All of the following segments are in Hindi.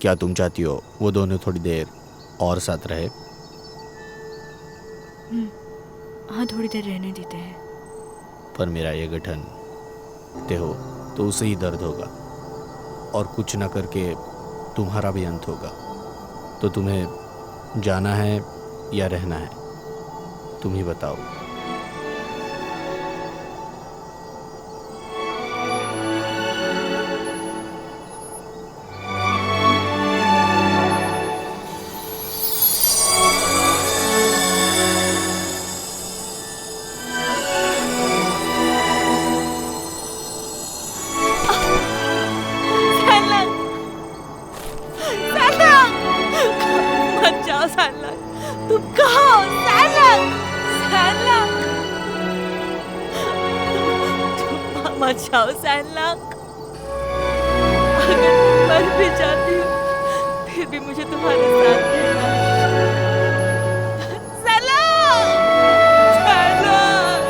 क्या तुम चाहती हो वो दोनों थोड़ी देर और साथ रहे? हाँ, थोड़ी देर रहने देते हैं। पर मेरा ये गठन ते हो तो उसे ही दर्द होगा, और कुछ ना करके तुम्हारा भी अंत होगा। तो तुम्हें जाना है या रहना है, तुम ही बताओ। मत जाओ सैनलंग, तुम कहाँ हो सैनलंग? सैनलंग, तुम मत जाओ सैनलंग। अगर मर भी जाती हूँ फिर भी मुझे तुम्हारे साथ रहना है। सैनलंग, सैनलंग।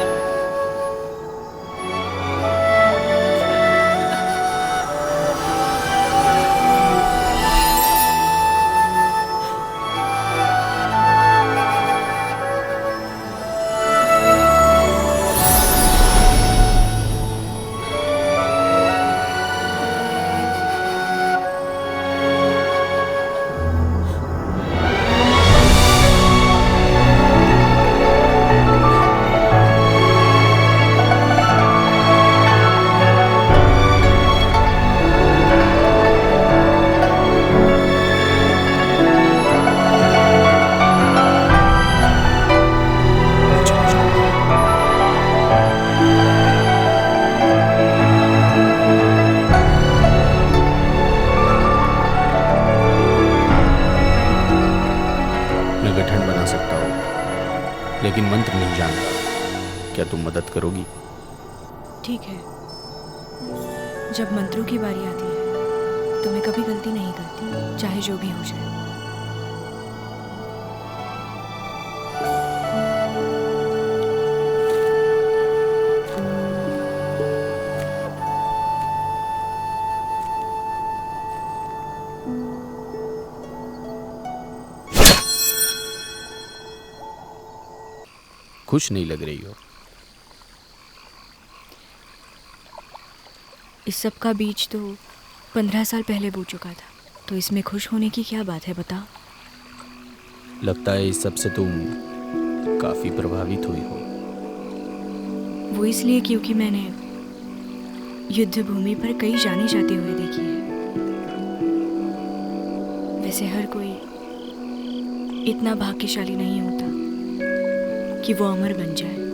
मैं गठन बना सकता हूँ लेकिन मंत्र नहीं जानता। क्या तुम मदद करोगी? ठीक है, जब मंत्रों की बारी आती है तो मैं कभी गलती नहीं करती, चाहे जो भी हो जाए। खुश नहीं लग रही हो। इस सब का बीज तो 15 साल पहले बो चुका था, तो इसमें खुश होने की क्या बात है बताओ? लगता है इस सब से तुम काफी प्रभावित हुई हो। वो इसलिए क्योंकि मैंने युद्ध भूमि पर कई जाने जाते हुए देखी है। वैसे हर कोई इतना भाग्यशाली नहीं होता कि वो अमर बन जाए।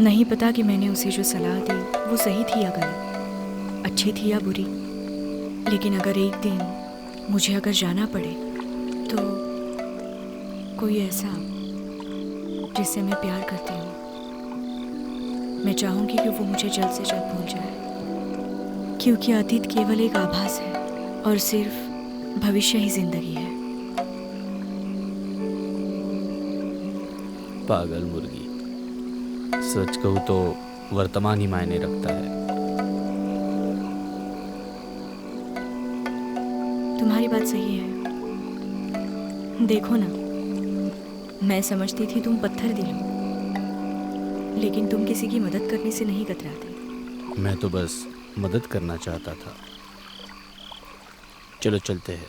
नहीं पता कि मैंने उसे जो सलाह दी वो सही थी या गलत, अच्छी थी या बुरी। लेकिन अगर एक दिन मुझे अगर जाना पड़े तो कोई ऐसा जिससे मैं प्यार करती हूँ, मैं चाहूँगी कि वो मुझे जल्द से जल्द भूल जाए, क्योंकि अतीत केवल एक आभास है और सिर्फ भविष्य ही जिंदगी है। पागल मुर्गी, सच कहूँ तो वर्तमान ही मायने रखता है। तुम्हारी बात सही है। देखो ना, मैं समझती थी तुम पत्थर दिल हो, लेकिन तुम किसी की मदद करने से नहीं कतराते। मैं तो बस मदद करना चाहता था। चलो चलते हैं।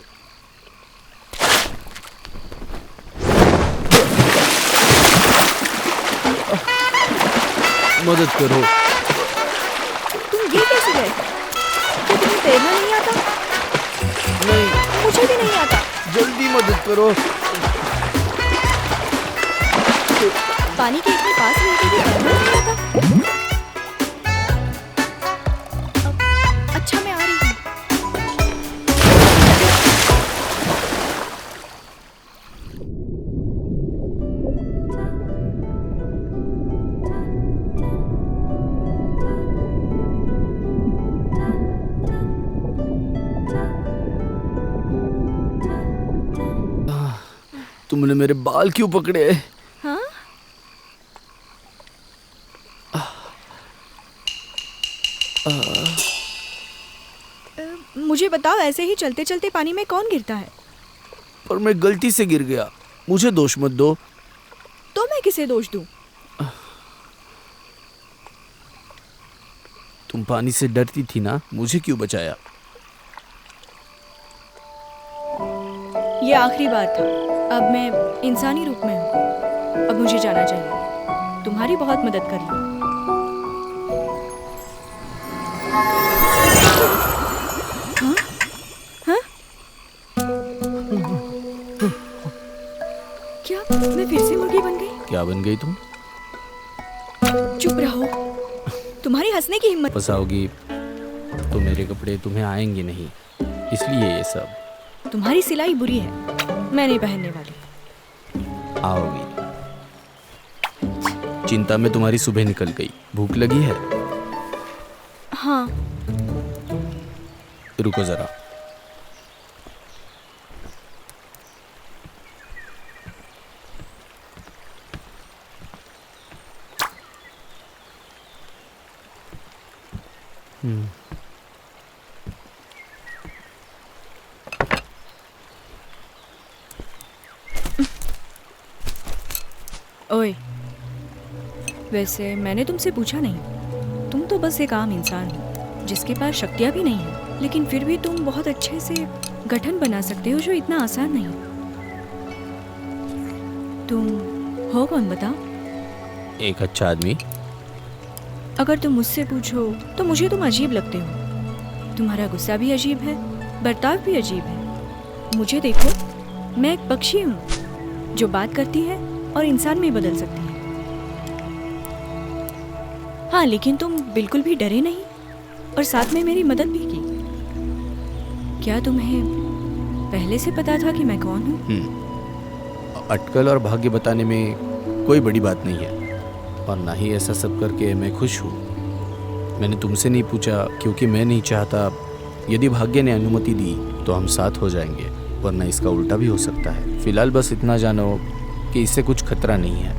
मदद करो। तुम ये कैसे गए? क्या तुम्हें तैरना नहीं आता? नहीं, मुझे भी नहीं आता। जल्दी मदद करो। पानी के इतने पास रहकर भी तैरना नहीं आता? अच्छा, मैं आ रही हूँ। तुमने मेरे बाल क्यों पकड़े? हाँ? बताओ, ऐसे ही चलते चलते पानी में कौन गिरता है? पर मैं गलती से गिर गया, मुझे दोष मत दो। तो मैं किसे दोष दूं? तुम पानी से डरती थी ना, मुझे क्यों बचाया? ये आखिरी बार था। अब मैं इंसानी रूप में हूँ। अब मुझे जाना चाहिए। तुम्हारी बहुत मदद कर ली। हाँ? हाँ? क्या मैं फिर से मुर्गी बन गई? क्या बन गई तुम? चुप रहो। तुम्हारी हंसने की हिम्मत। फंसाओगी तो मेरे कपड़े तुम्हें आएंगे नहीं, इसलिए ये सब। तुम्हारी सिलाई बुरी है, मैं नहीं पहनने वाली। आओगी। चिंता में तुम्हारी सुबह निकल गई। भूख लगी है? हाँ। रुको जरा। ओए, वैसे मैंने तुमसे पूछा नहीं। तुम तो बस एक आम इंसान हो जिसके पास शक्तियाँ भी नहीं है, लेकिन फिर भी तुम बहुत अच्छे से गठन बना सकते हो, जो इतना आसान नहीं। तुम हो कौन बताओ? एक अच्छा आदमी। अगर तुम मुझसे पूछो तो मुझे तुम अजीब लगते हो। तुम्हारा गुस्सा भी अजीब है, बर्ताव भी अजीब है। मुझे देखो, मैं एक पक्षी हूँ जो बात करती है और इंसान में बदल सकती है। हाँ, लेकिन तुम बिल्कुल भी डरे नहीं और साथ में मेरी मदद भी की। क्या तुम्हें पहले से पता था कि मैं कौन हूँ? अटकल और भाग्य बताने में कोई बड़ी बात नहीं है, और ना ही ऐसा सब करके मैं खुश हूँ। मैंने तुमसे नहीं पूछा क्योंकि मैं नहीं चाहता, यदि भाग्य ने अनुमति दी तो हम साथ हो जाएंगे, वरना इसका उल्टा भी हो सकता है। फिलहाल बस इतना जानो कि इससे कुछ खतरा नहीं है।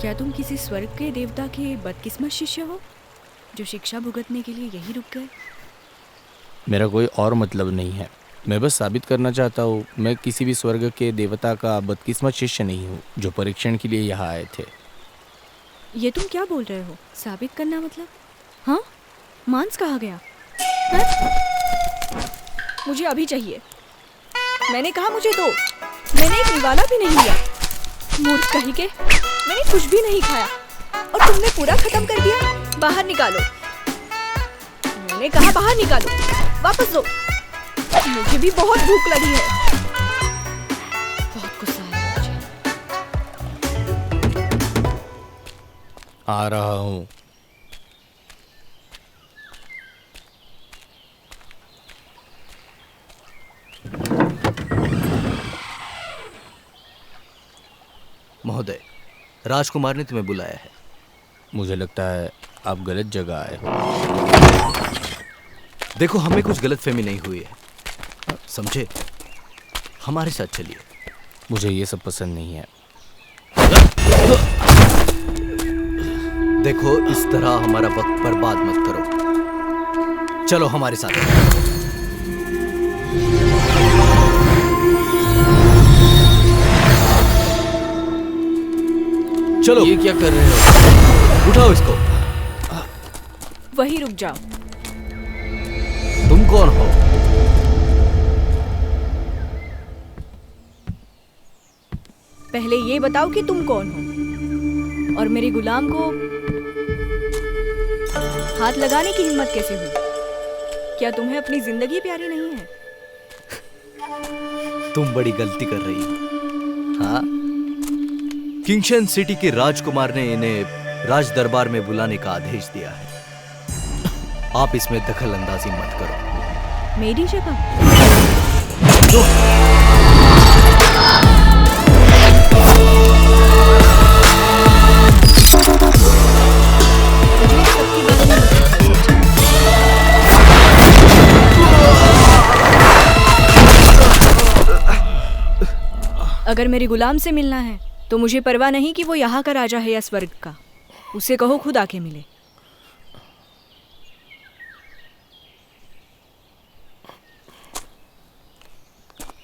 क्या तुम किसी स्वर्ग के देवता के बदकिस्मत शिष्य हो जो शिक्षा भुगतने के लिए यही रुक गए? मेरा कोई और मतलब नहीं है। मैं बस साबित करना चाहता हूँ, मैं किसी भी स्वर्ग के देवता का बदकिस्मत शिष्य नहीं हूँ जो परीक्षण के लिए यहाँ आए थे। ये तुम क्या बोल रहे हो? साबित करना मतलब? हाँ, मांस कहाँ गया? हाँ? मुझे अभी चाहिए। मैंने कहा मुझे दो। मैंने एक निवाला भी नहीं लिया। मूर्ख कहीं के, मैंने कुछ भी नहीं खाया और तुमने पूरा खत्म कर दिया। बाहर निकालो। मैंने कहा बाहर निकालो, वापस दो। मुझे भी बहुत भूख लगी है। बहुत गुस्सा है मुझे। आ रहा हूँ। महोदय, राजकुमार ने तुम्हें बुलाया है। मुझे लगता है आप गलत जगह आए हो। देखो, हमें कुछ गलतफहमी नहीं हुई है, समझे? हमारे साथ चलिए। मुझे ये सब पसंद नहीं है। देखो, इस तरह हमारा वक्त बर्बाद मत करो। चलो हमारे साथ। चलो। ये क्या कर रहे हो? उठाओ इसको। वहीं रुक जाओ। तुम कौन हो? पहले ये बताओ कि तुम कौन हो और मेरे गुलाम को हाथ लगाने की हिम्मत कैसे हुई? क्या तुम्हें अपनी जिंदगी प्यारी नहीं है? तुम बड़ी गलती कर रही हो। हाँ, किंगशन सिटी के राजकुमार ने इन्हें राज दरबार में बुलाने का आदेश दिया है। आप इसमें दखल अंदाजी मत करो। मेरी जगह? अगर मेरे गुलाम से मिलना है तो मुझे परवाह नहीं कि वो यहाँ का राजा है या स्वर्ग का। उसे कहो खुद आके मिले।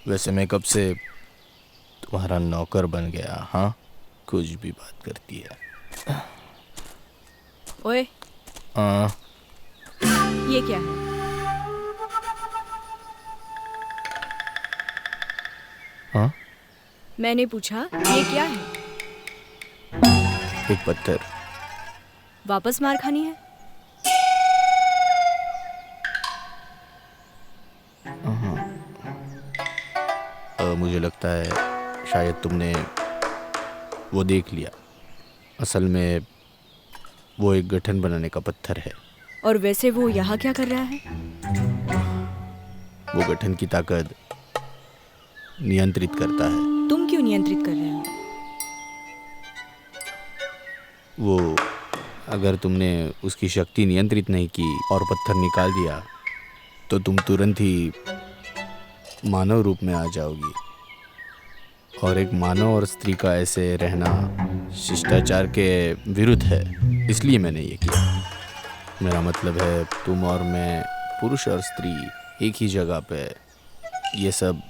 वैसे मैं कब से तुम्हारा नौकर बन गया? हाँ, कुछ भी बात करती है। ओए, हाँ, ये क्या है? हाँ, मैंने पूछा ये क्या है? एक पत्थर। वापस मार खानी है? मुझे लगता है शायद तुमने वो देख लिया। असल में वो एक गठन बनाने का पत्थर है। और वैसे वो यहाँ क्या कर रहा है? वो गठन की ताकत नियंत्रित करता है। तुम क्यों नियंत्रित कर रहे हो? वो अगर तुमने उसकी शक्ति नियंत्रित नहीं की और पत्थर निकाल दिया तो तुम तुरंत ही मानव रूप में आ जाओगी। और एक मानव और स्त्री का ऐसे रहना शिष्टाचार के विरुद्ध है, इसलिए मैंने ये किया। मेरा मतलब है तुम और मैं, पुरुष और स्त्री एक ही जगह पे, ये सब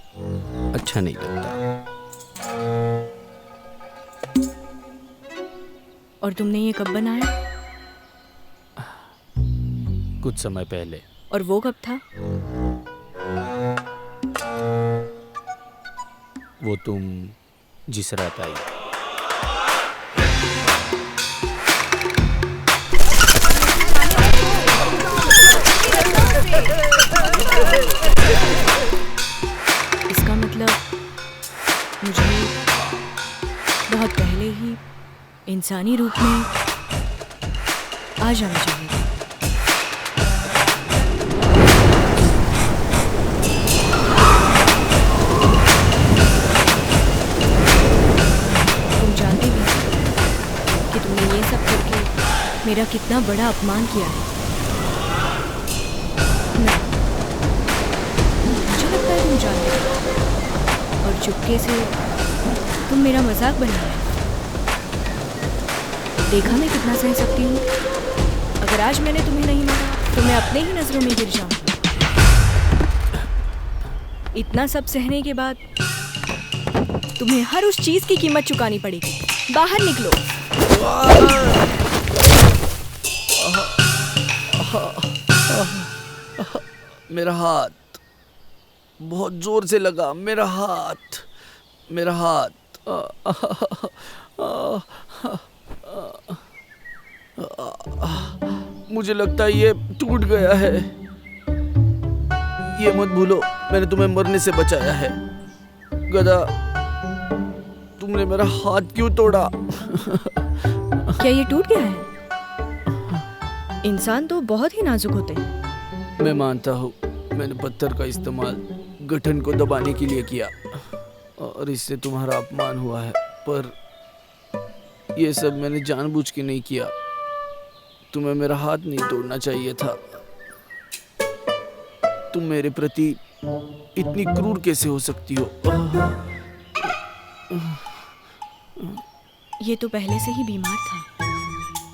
अच्छा नहीं लगता। और तुमने ये कब बनाया? कुछ समय पहले। और वो कब था? वो तुम जिस रात आई। इसका मतलब मुझे बहुत पहले ही इंसानी रूप में आ जाना चाहिए। तुम जानते भी हो कि तुमने ये सब करके मेरा कितना बड़ा अपमान किया है। मुझे लगता है तुम जानते हो और चुपके से तुम मेरा मजाक बना रहे हो। देखा मैं कितना सह सकती हूँ। अगर आज मैंने तुम्हें नहीं माना तो मैं अपने ही नजरों में गिर जाऊंगी। इतना सब सहने के बाद तुम्हें हर उस चीज की कीमत चुकानी पड़ेगी। बाहर निकलो। मेरा हाथ बहुत जोर से लगा। मेरा हाथ। मुझे लगता है ये टूट गया है। ये मत भूलो, मैंने तुम्हें मरने से बचाया है। गधा, तुमने मेरा हाथ क्यों तोड़ा? क्या ये टूट गया है? इंसान तो बहुत ही नाजुक होते हैं। मैं मानता हूँ मैंने पत्थर का इस्तेमाल गठन को दबाने के लिए किया और इससे तुम्हारा अपमान हुआ है, पर यह सब मैंने जानबूझ के नहीं किया। तुम्हें मेरा हाथ नहीं तोड़ना चाहिए था। तुम मेरे प्रति इतनी क्रूर कैसे हो सकती हो? ये तो पहले से ही बीमार था।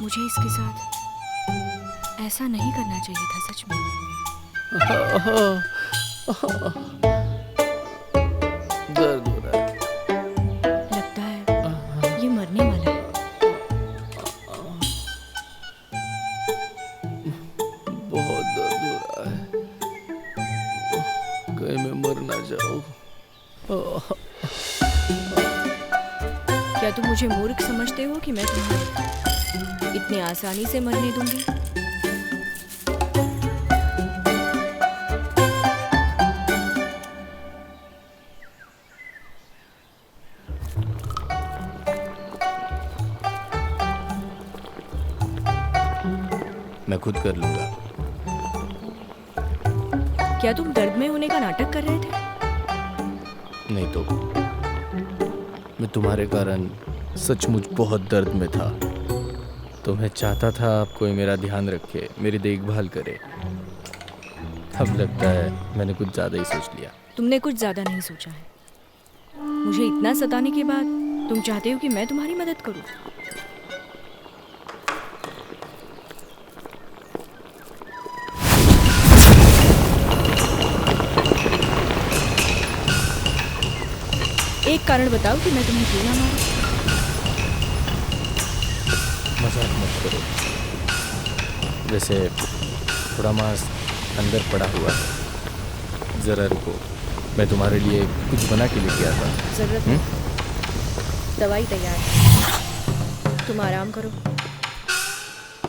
मुझे इसके साथ ऐसा नहीं करना चाहिए था, सच में। दर्द हो रहा है। लगता है ये मरने वाला है। बहुत दर्द हो रहा है। कहीं मैं मर ना जाऊं। क्या तुम मुझे मूर्ख समझते हो कि मैं तुम्हें इतनी आसानी से मरने दूंगी? मैं खुद कर लूंगा। क्या तुम दर्द में होने का नाटक कर रहे थे? नहीं तो मैं तुम्हारे कारण सचमुच बहुत दर्द में था। तो मैं चाहता था कोई मेरा ध्यान रखे, मेरी देखभाल करे। अब लगता है मैंने कुछ ज़्यादा ही सोच लिया। तुमने कुछ ज्यादा नहीं सोचा है। मुझे इतना सताने के बाद तुम चाहते हो कि मैं तुम्हारी मदद करूं? एक कारण बताओ कि मैं तुम्हें क्यों ना मारूं। मजाक मत करो। वैसे थोड़ा मांस अंदर पड़ा हुआ है, ज़रा रुको, मैं तुम्हारे लिए कुछ बना के लेके आता। जरूरत नहीं, दवाई तैयार है, तुम आराम करो।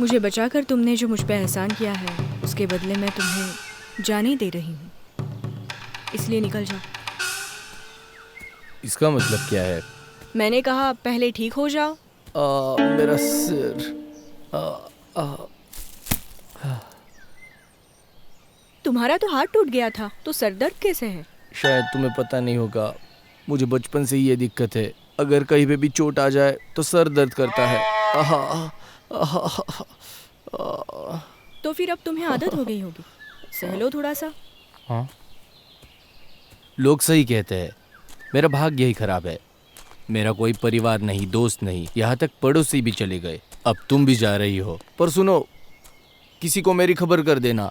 मुझे बचाकर तुमने जो मुझ पे एहसान किया है, उसके बदले मैं तुम्हें जाने दे रही हूँ, इसलिए निकल जाओ। इसका मतलब क्या है? मैंने कहा पहले ठीक हो जाओ। मेरा सिर। तुम्हारा तो हाथ टूट गया था, तो सर दर्द कैसे है? शायद तुम्हें पता नहीं होगा, मुझे बचपन से ही ये दिक्कत है। अगर कहीं पे भी चोट आ जाए तो सर दर्द करता है। तो फिर अब तुम्हें आदत हो गई होगी, सह लो थोड़ा सा। हाँ, लोग सही कहते हैं, मेरा भाग्य ही खराब है। मेरा कोई परिवार नहीं, दोस्त नहीं, यहाँ तक पड़ोसी भी चले गए। अब तुम भी जा रही हो, पर सुनो, किसी को मेरी खबर कर देना।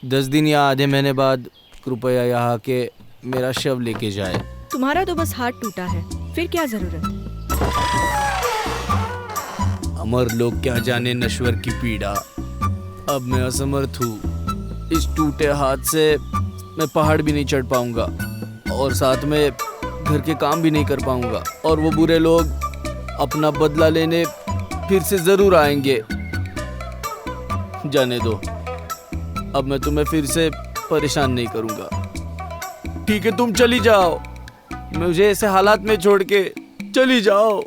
10 दिन या आधे महीने बाद कृपया यहाँ के मेरा शव लेके जाए। तुम्हारा तो बस हाथ टूटा है, फिर क्या जरूरत है? अमर लोग क्या जाने नश्वर की पीड़ा। अब मैं असमर्थ हूँ। इस टूटे हाथ से मैं पहाड़ भी नहीं चढ़ पाऊंगा, और साथ में घर के काम भी नहीं कर पाऊंगा। और वो बुरे लोग अपना बदला लेने फिर से जरूर आएंगे। जाने दो, अब मैं तुम्हें फिर से परेशान नहीं करूंगा। ठीक है, तुम चली जाओ, मुझे ऐसे हालात में छोड़ के चली जाओ।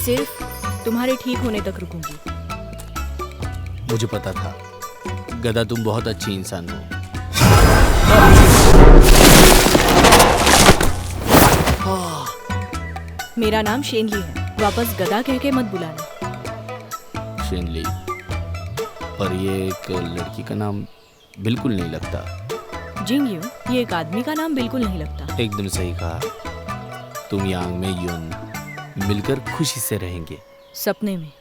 सिर्फ तुम्हारे ठीक होने तक रुकूंगी। मुझे पता था, गदा, तुम बहुत अच्छी इंसान हो। मेरा नाम शेनली है, वापस गदा कह के मत बुलाना। शेनली, पर ये एक लड़की का नाम बिल्कुल नहीं लगता। जिंग यून, ये एक आदमी का नाम बिल्कुल नहीं लगता। एकदम सही कहा। तुम यांग में यून मिलकर खुशी से रहेंगे। सपने में।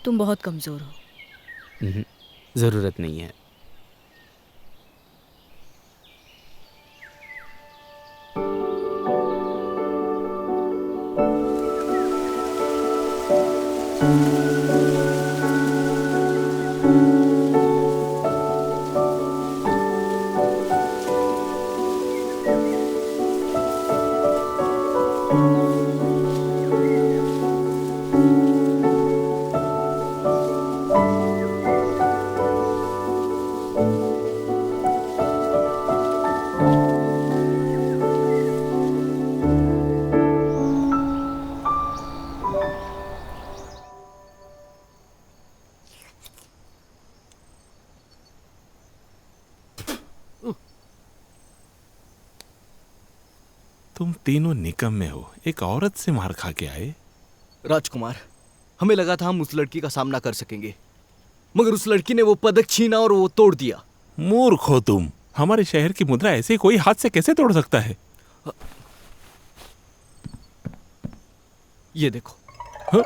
तुम बहुत कमजोर हो। जरूरत नहीं है। तुम तीनों निकम्मे हो, एक औरत से मार खा के आए। राजकुमार, हमें लगा था हम उस लड़की का सामना कर सकेंगे, मगर उस लड़की ने वो पदक छीना और वो तोड़ दिया। मूर्ख हो तुम। हमारे शहर की मुद्रा ऐसे कोई हाथ से कैसे तोड़ सकता है? ये देखो। हाँ?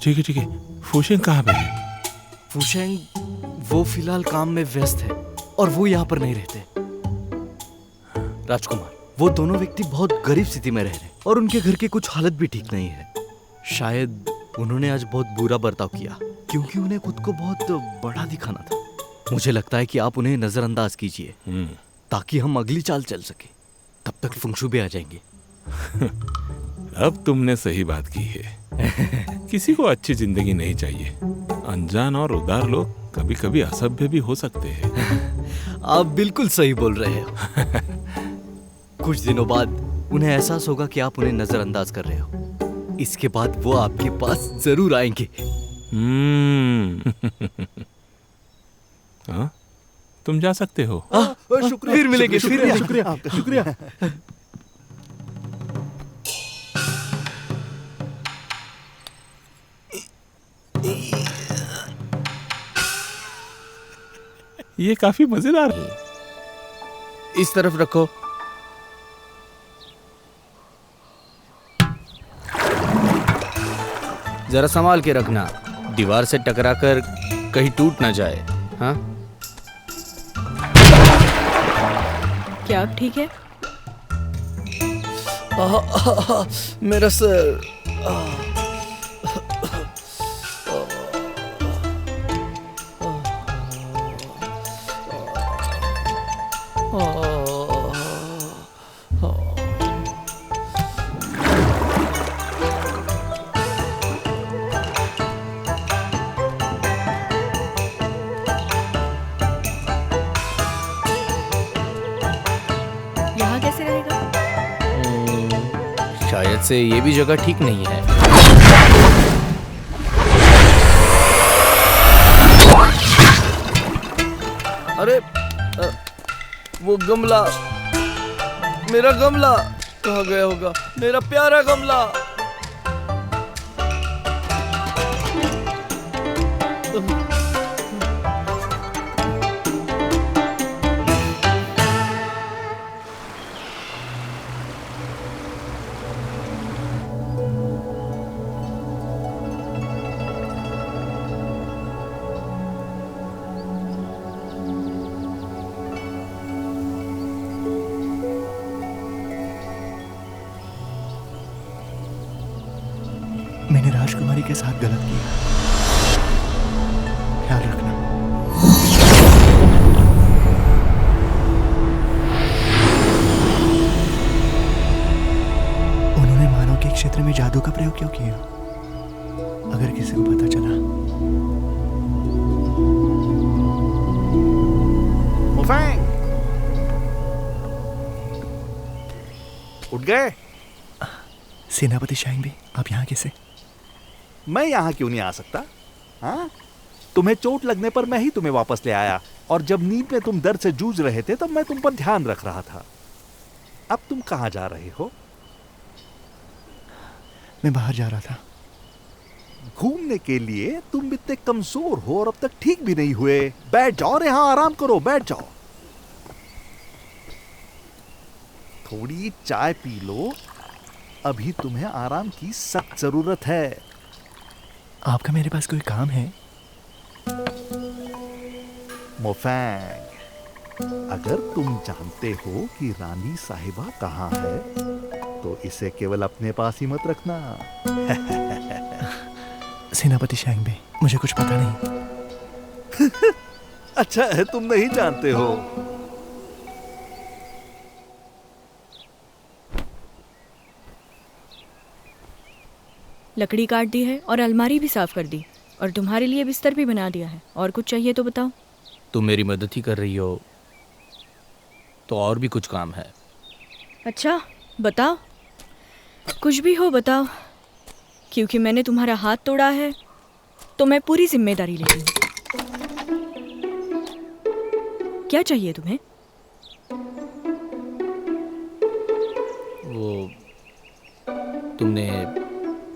ठीक है ठीक है, फूशेंग कहाँ पे है? फूशेंग वो फिलहाल काम में व्यस्त है और वो यहाँ पर नहीं रहते। राजकुमार, वो दोनों व्यक्ति बहुत गरीब स्थिति में रह रहे और उनके घर की कुछ हालत भी ठीक नहीं है। शायद उन्होंने आज बहुत बुरा बर्ताव किया क्योंकि उन्हें खुद को बहुत बड़ा दिखाना था। मुझे लगता है कि आप उन्हें नजरअंदाज कीजिए ताकि हम अगली चाल चल सके। तब तक फंगशु भी आ जाएंगे। अब तुमने सही बात की है। किसी को अच्छी जिंदगी नहीं चाहिए। अनजान और उदार लोग कभी कभी असभ्य भी हो सकते हैं। आप बिल्कुल सही बोल रहे हो। कुछ दिनों बाद उन्हें एहसास होगा कि आप उन्हें नजरअंदाज कर रहे हो। इसके बाद वो आपके पास जरूर आएंगे। हाँ, तुम जा सकते हो। शुक्रिया, फिर मिलेंगे, फिर शुक्रिया आपका, शुक्रिया। ये काफी मजेदार है। इस तरफ रखो। जरा संभाल के रखना, दीवार से टकराकर कहीं टूट ना जाए। हाँ, क्या अब ठीक है? मेरा सर। यहाँ कैसे रहेगा? शायद से ये भी जगह ठीक नहीं है। अरे वो गमला, मेरा गमला कहाँ गया होगा? मेरा प्यारा गमला। मैंने राजकुमारी के साथ गलत किया, ख्याल रखना। उन्होंने मानव के क्षेत्र में जादू का प्रयोग क्यों किया? अगर किसी को पता चला। मुफैंग, उठ गए? सेनापति शाइंग भी, आप यहाँ कैसे? मैं यहाँ क्यों नहीं आ सकता? हाँ, तुम्हें चोट लगने पर मैं ही तुम्हें वापस ले आया, और जब नींद में तुम दर्द से जूझ रहे थे तब मैं तुम पर ध्यान रख रहा था। अब तुम कहाँ जा रहे हो? मैं बाहर जा रहा था। घूमने के लिए? तुम इतने कमजोर हो और अब तक ठीक भी नहीं हुए। बैठ जाओ और यहाँ आराम करो, बैठ जाओ। थोड़ी चाय पी लो, अभी तुम्हें आराम की सख्त जरूरत है। आपका मेरे पास कोई काम है? मोफैंग, अगर तुम जानते हो कि रानी साहिबा कहाँ है तो इसे केवल अपने पास ही मत रखना। सेनापति शाइंग भी, मुझे कुछ पता नहीं। अच्छा है तुम नहीं जानते हो। लकड़ी काट दी है और अलमारी भी साफ कर दी, और तुम्हारे लिए बिस्तर भी बना दिया है। और कुछ चाहिए तो बताओ। तुम मेरी मदद ही कर रही हो तो और भी कुछ काम है। अच्छा बताओ, कुछ भी हो बताओ, क्योंकि मैंने तुम्हारा हाथ तोड़ा है तो मैं पूरी जिम्मेदारी लेती हूँ। क्या चाहिए तुम्हें? वो तुमने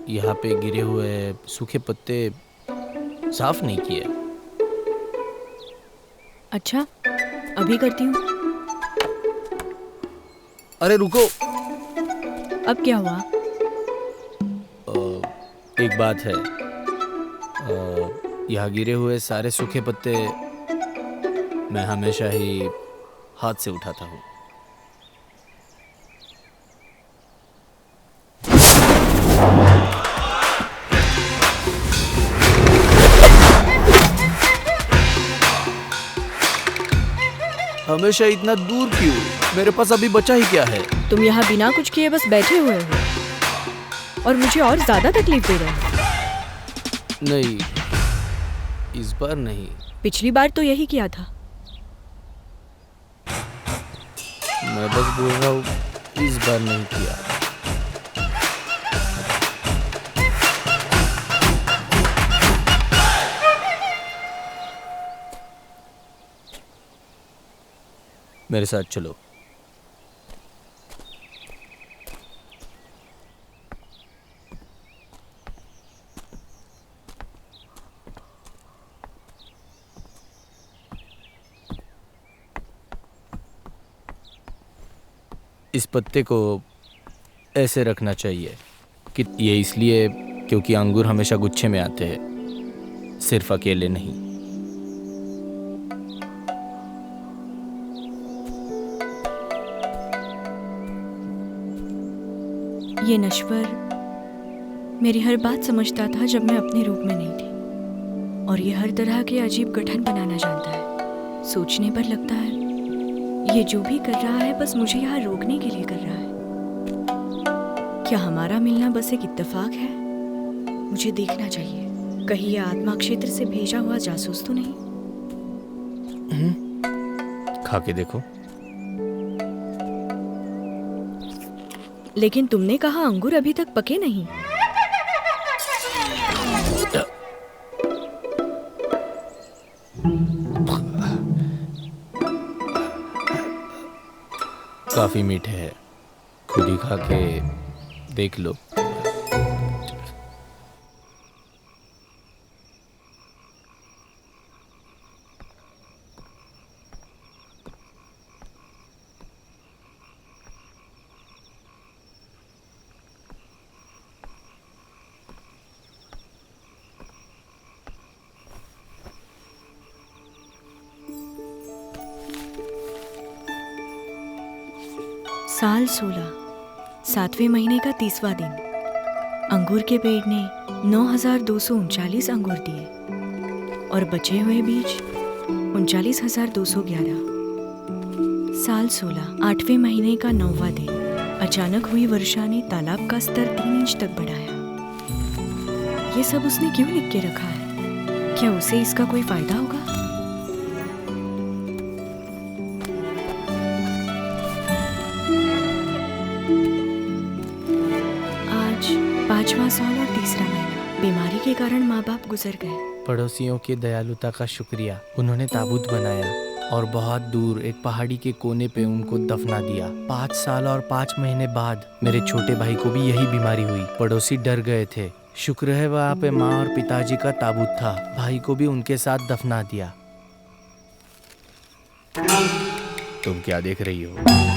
यहाँ पे गिरे हुए सूखे पत्ते साफ नहीं किए। अच्छा, अभी करती हूँ। अरे रुको, अब क्या हुआ? एक बात है। यहाँ गिरे हुए सारे सूखे पत्ते मैं हमेशा ही हाथ से उठाता हूँ। हमेशा इतना दूर क्यों? मेरे पास अभी बचा ही क्या है? तुम यहाँ बिना कुछ किए बस बैठे हुए हो और मुझे और ज्यादा तकलीफ दे रहे हो। नहीं, इस बार नहीं। पिछली बार तो यही किया था। मैं बस बोल रहा हूँ, इस बार नहीं किया। मेरे साथ चलो। इस पत्ते को ऐसे रखना चाहिए कि ये इसलिए क्योंकि अंगूर हमेशा गुच्छे में आते हैं, सिर्फ अकेले नहीं। ये नश्वर मेरी हर बात समझता था जब मैं अपने रूप में नहीं थी, और ये हर तरह के अजीब गठन बनाना जानता है। सोचने पर लगता है ये जो भी कर रहा है बस मुझे यहाँ रोकने के लिए कर रहा है। क्या हमारा मिलना बस एक इत्तेफाक है? मुझे देखना चाहिए, कहीं ये आत्मा क्षेत्र से भेजा हुआ जासूस तो नहीं। खा के देखो। लेकिन तुमने कहा अंगूर अभी तक पके नहीं। काफी मीठे हैं, खुद ही खा के देख लो। साल 16, 7वें महीने का 30वां दिन। अंगूर के पेड़ ने 9,239 अंगूर दिए और बचे हुए बीज 39,211। साल 16, 8वें महीने का 9वां दिन। अचानक हुई वर्षा ने तालाब का स्तर 3 इंच तक बढ़ाया। ये सब उसने क्यों लिख के रखा है? क्या उसे इसका कोई फायदा होगा? आज 5वां साल और 3रा महीना। बीमारी के कारण माँ बाप गुजर गए। पड़ोसियों की दयालुता का शुक्रिया, उन्होंने ताबूत बनाया और बहुत दूर एक पहाड़ी के कोने पे उनको दफना दिया। 5 साल और 5 महीने बाद मेरे छोटे भाई को भी यही बीमारी हुई। पड़ोसी डर गए थे। शुक्र है वहाँ पे माँ और पिताजी का ताबूत था। भाई को भी उनके साथ दफना दिया। तुम क्या देख रही हो?